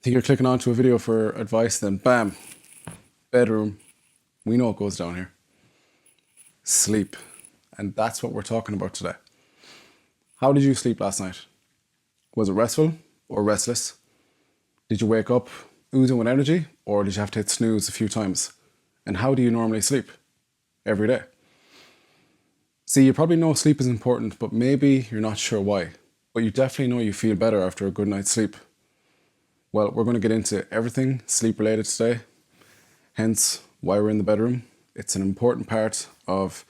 Think you're clicking onto a video for advice, then bam, bedroom. We know what goes down here. Sleep. And that's what we're talking about today. How did you sleep last night? Was it restful or restless? Did you wake up oozing with energy, or did you have to hit snooze a few times? And how do you normally sleep? Every day. See, you probably know sleep is important, but maybe you're not sure why. But you definitely know you feel better after a good night's sleep. Well, we're going to get into everything sleep related today, hence why we're in the bedroom. It's an important part of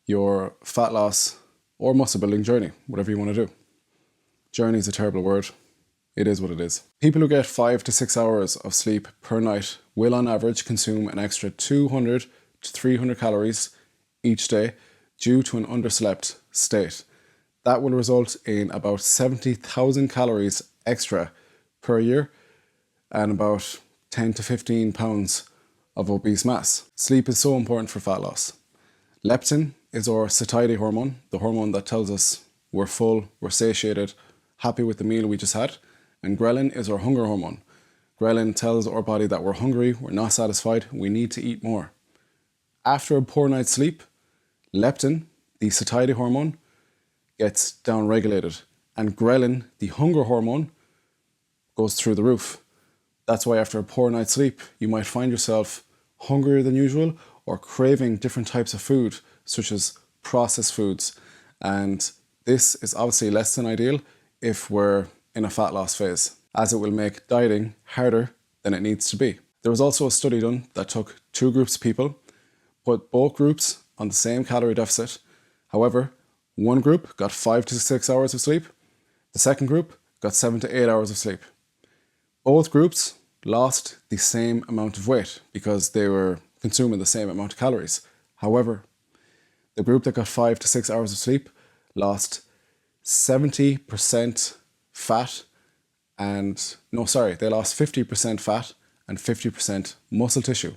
your fat loss or muscle building journey, whatever you want to do. Journey is a terrible word. It is what it is. People who get 5 to 6 hours of sleep per night will on average consume an extra 200 to 300 calories each day due to an underslept state. That will result in about 70,000 calories extra per year and about 10 to 15 pounds of obese mass. Sleep is so important for fat loss. Leptin is our satiety hormone, the hormone that tells us we're full, we're satiated, happy with the meal we just had. And ghrelin is our hunger hormone. Ghrelin tells our body that we're hungry, we're not satisfied, we need to eat more. After a poor night's sleep, leptin, the satiety hormone, gets downregulated, and ghrelin, the hunger hormone, goes through the roof. That's why after a poor night's sleep, you might find yourself hungrier than usual or craving different types of food, such as processed foods. And this is obviously less than ideal if we're in a fat loss phase, as it will make dieting harder than it needs to be. There was also a study done that took 2 groups of people, put both groups on the same calorie deficit. However, one group got 5 to 6 hours of sleep. The second group got 7 to 8 hours of sleep. Both groups lost the same amount of weight because they were consuming the same amount of calories. However, the group that got 5 to 6 hours of sleep lost 70% fat they lost 50% fat and 50% muscle tissue.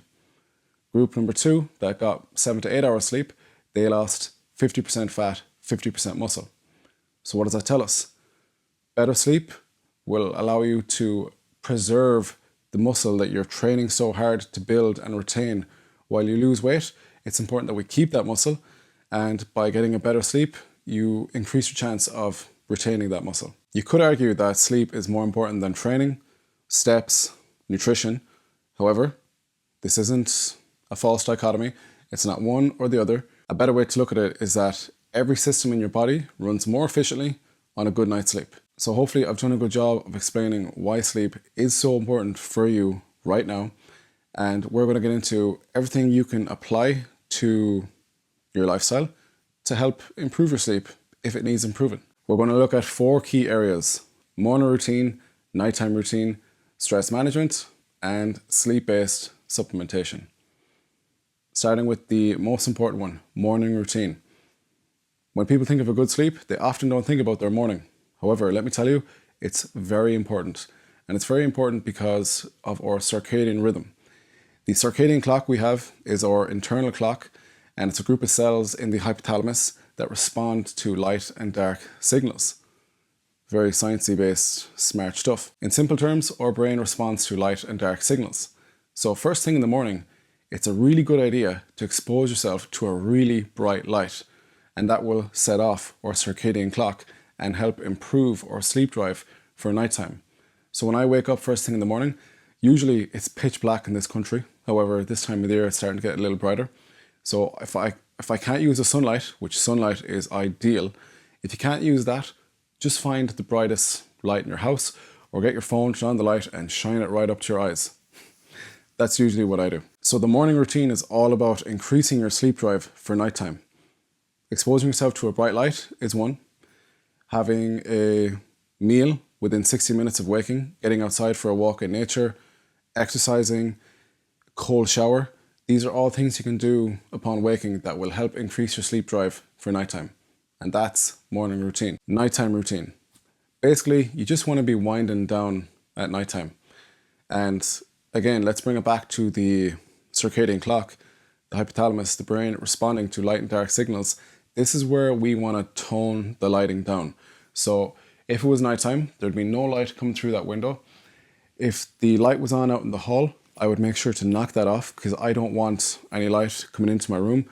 Group number 2 that got 7 to 8 hours sleep, they lost 50% fat, 50% muscle. So what does that tell us? Better sleep will allow you to preserve the muscle that you're training so hard to build and retain. While you lose weight, it's important that we keep that muscle, and by getting a better sleep, you increase your chance of retaining that muscle. You could argue that sleep is more important than training, steps, nutrition. However, this isn't a false dichotomy. It's not one or the other. A better way to look at it is that every system in your body runs more efficiently on a good night's sleep. So hopefully I've done a good job of explaining why sleep is so important for you right now. And we're going to get into everything you can apply to your lifestyle to help improve your sleep if it needs improving. We're going to look at 4 key areas: morning routine, nighttime routine, stress management, and sleep-based supplementation. Starting with the most important one, morning routine. When people think of a good sleep, they often don't think about their morning. However, let me tell you, it's very important. And it's very important because of our circadian rhythm. The circadian clock we have is our internal clock, and it's a group of cells in the hypothalamus that respond to light and dark signals. Very sciencey based, smart stuff. In simple terms, our brain responds to light and dark signals. So first thing in the morning, it's a really good idea to expose yourself to a really bright light, and that will set off our circadian clock and help improve our sleep drive for nighttime. So when I wake up first thing in the morning, usually it's pitch black in this country. However, this time of the year it's starting to get a little brighter. So if I can't use the sunlight, which sunlight is ideal, if you can't use that, just find the brightest light in your house or get your phone, turn on the light and shine it right up to your eyes. That's usually what I do. So the morning routine is all about increasing your sleep drive for nighttime. Exposing yourself to a bright light is one. Having a meal within 60 minutes of waking, getting outside for a walk in nature, exercising, cold shower. These are all things you can do upon waking that will help increase your sleep drive for nighttime. And that's morning routine. Nighttime routine. Basically, you just want to be winding down at nighttime. And again, let's bring it back to the circadian clock, the hypothalamus, the brain responding to light and dark signals. This is where we want to tone the lighting down. So if it was nighttime, there'd be no light coming through that window. If the light was on out in the hall, I would make sure to knock that off because I don't want any light coming into my room.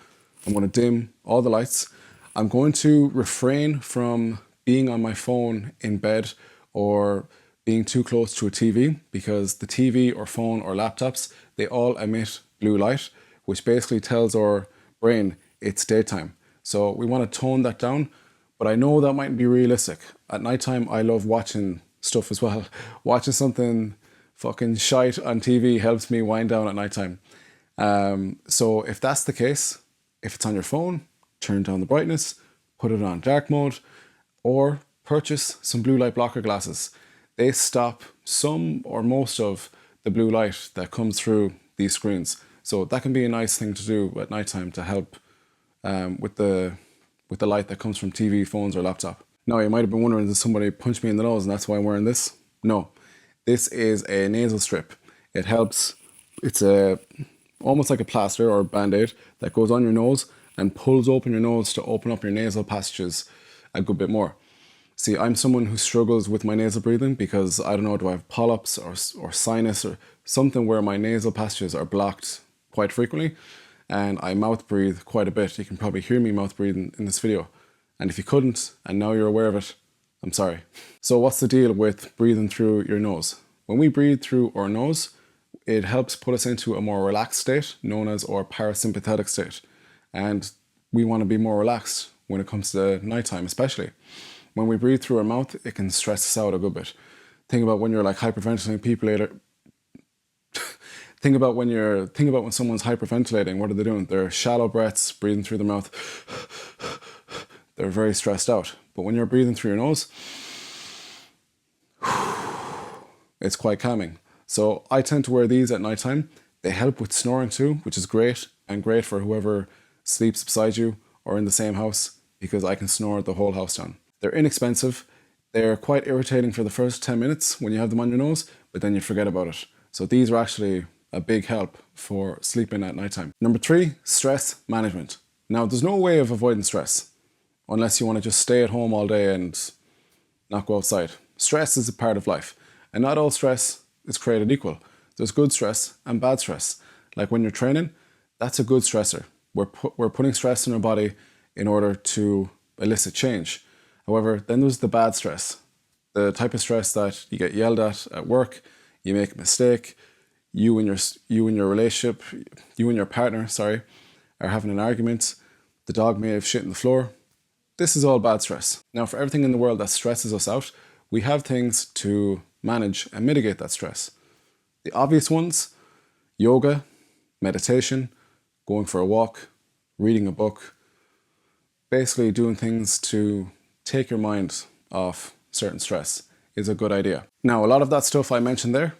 I'm going to dim all the lights. I'm going to refrain from being on my phone in bed or being too close to a TV, because the TV or phone or laptops, they all emit blue light, which basically tells our brain it's daytime. So we want to tone that down, but I know that mightn't be realistic. At nighttime, I love watching stuff as well. Watching something fucking shite on TV helps me wind down at nighttime. So if that's the case, if it's on your phone, turn down the brightness, put it on dark mode, or purchase some blue light blocker glasses. They stop some or most of the blue light that comes through these screens. So that can be a nice thing to do at nighttime to help with the light that comes from TV, phones, or laptop. Now, you might have been wondering, did somebody punch me in the nose and that's why I'm wearing this? No, this is a nasal strip. It helps. It's almost like a plaster or a band-aid that goes on your nose and pulls open your nose to open up your nasal passages a good bit more. See, I'm someone who struggles with my nasal breathing because, I don't know, do I have polyps or sinus or something where my nasal passages are blocked quite frequently, and I mouth breathe quite a bit. You can probably hear me mouth breathing in this video. And if you couldn't, and now you're aware of it, I'm sorry. So what's the deal with breathing through your nose? When we breathe through our nose, it helps put us into a more relaxed state, known as our parasympathetic state. And we want to be more relaxed when it comes to nighttime, especially. When we breathe through our mouth, it can stress us out a good bit. Think about when you're like hyperventilating people later. Think about when someone's hyperventilating, what are they doing? They're shallow breaths, breathing through their mouth. They're very stressed out. But when you're breathing through your nose, it's quite calming. So I tend to wear these at nighttime. They help with snoring too, which is great, and great for whoever sleeps beside you or in the same house, because I can snore the whole house down. They're inexpensive. They're quite irritating for the first 10 minutes when you have them on your nose, but then you forget about it. So these are actually a big help for sleeping at nighttime. Number 3, stress management. Now, there's no way of avoiding stress unless you want to just stay at home all day and not go outside. Stress is a part of life, and not all stress is created equal. There's good stress and bad stress. Like when you're training, that's a good stressor. We're putting stress in our body in order to elicit change. However, then there's the bad stress, the type of stress that you get yelled at work, you make a mistake, you and your relationship, you and your partner, are having an argument, the dog may have shit in the floor. This is all bad stress. Now, for everything in the world that stresses us out, we have things to manage and mitigate that stress. The obvious ones: yoga, meditation, going for a walk, reading a book, basically doing things to take your mind off certain stress is a good idea. Now, a lot of that stuff I mentioned there,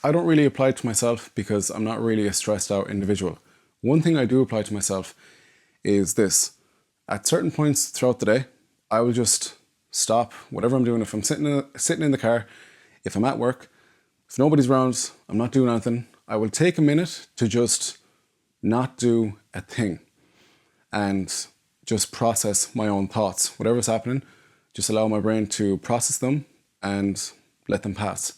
I don't really apply to myself because I'm not really a stressed out individual. One thing I do apply to myself is this. At certain points throughout the day, I will just stop whatever I'm doing. If I'm sitting in the car, if I'm at work, if nobody's around, I'm not doing anything, I will take a minute to just not do a thing and just process my own thoughts. Whatever's happening, just allow my brain to process them and let them pass.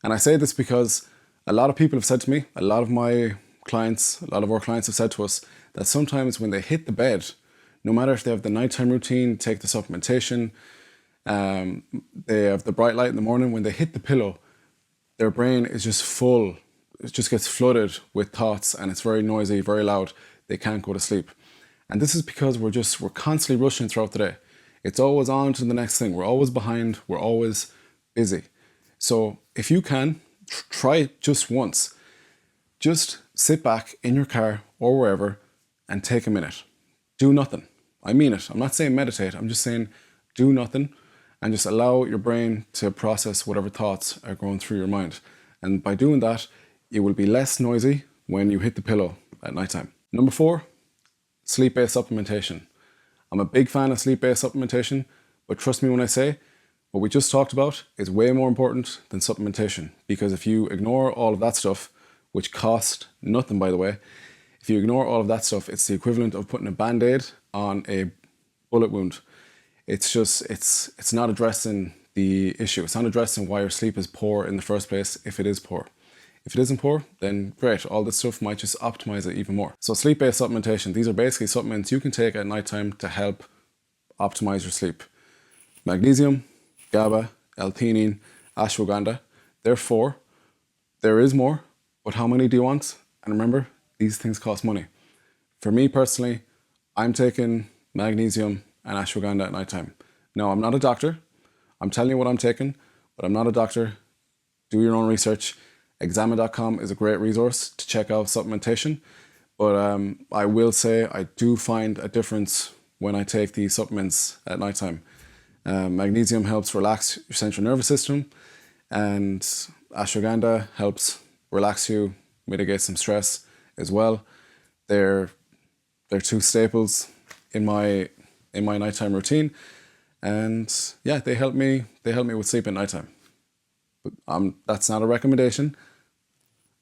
And I say this because a lot of people have said to me, a lot of our clients have said to us that sometimes when they hit the bed, no matter if they have the nighttime routine, take the supplementation, they have the bright light in the morning, when they hit the pillow, their brain is just full. It just gets flooded with thoughts and it's very noisy, very loud. They can't go to sleep. And this is because we're constantly rushing throughout the day. It's always on to the next thing. We're always behind. We're always busy. So if you can, try it just once. Just sit back in your car or wherever and take a minute. Do nothing. I mean it. I'm not saying meditate. I'm just saying do nothing and just allow your brain to process whatever thoughts are going through your mind. And by doing that, it will be less noisy when you hit the pillow at nighttime. Number 4, sleep-based supplementation. I'm a big fan of sleep-based supplementation, but trust me when I say what we just talked about is way more important than supplementation, because if you ignore all of that stuff, which costs nothing by the way, if you ignore all of that stuff, it's the equivalent of putting a band-aid on a bullet wound. It's not addressing the issue. It's not addressing why your sleep is poor in the first place, if it is poor. If it isn't poor, then great. All this stuff might just optimize it even more. So sleep-based supplementation, these are basically supplements you can take at nighttime to help optimize your sleep. Magnesium, GABA, L-theanine, ashwagandha. Therefore, there is more, but how many do you want? And remember, these things cost money. For me personally, I'm taking magnesium and ashwagandha at nighttime. No, I'm not a doctor. I'm telling you what I'm taking, but I'm not a doctor. Do your own research. Examine.com is a great resource to check out supplementation. But I will say I do find a difference when I take these supplements at nighttime. Magnesium helps relax your central nervous system, and ashwagandha helps relax you, mitigate some stress as well. They're two staples in my nighttime routine, and yeah, they help me with sleep at nighttime. But that's not a recommendation.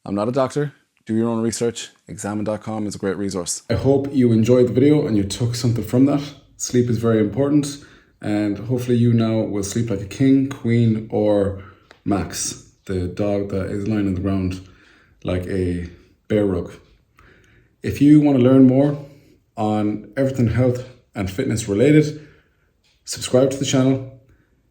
I'm not a doctor. Do your own research. Examine.com is a great resource. I hope you enjoyed the video and you took something from that. Sleep is very important, and hopefully you now will sleep like a king, queen, or Max, the dog that is lying on the ground like a bear rug. If you want to learn more on everything health and fitness related, subscribe to the channel,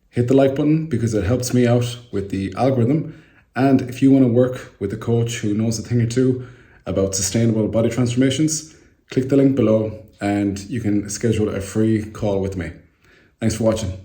hit the like button because it helps me out with the algorithm. And if you want to work with a coach who knows a thing or two about sustainable body transformations, click the link below and you can schedule a free call with me. Thanks for watching.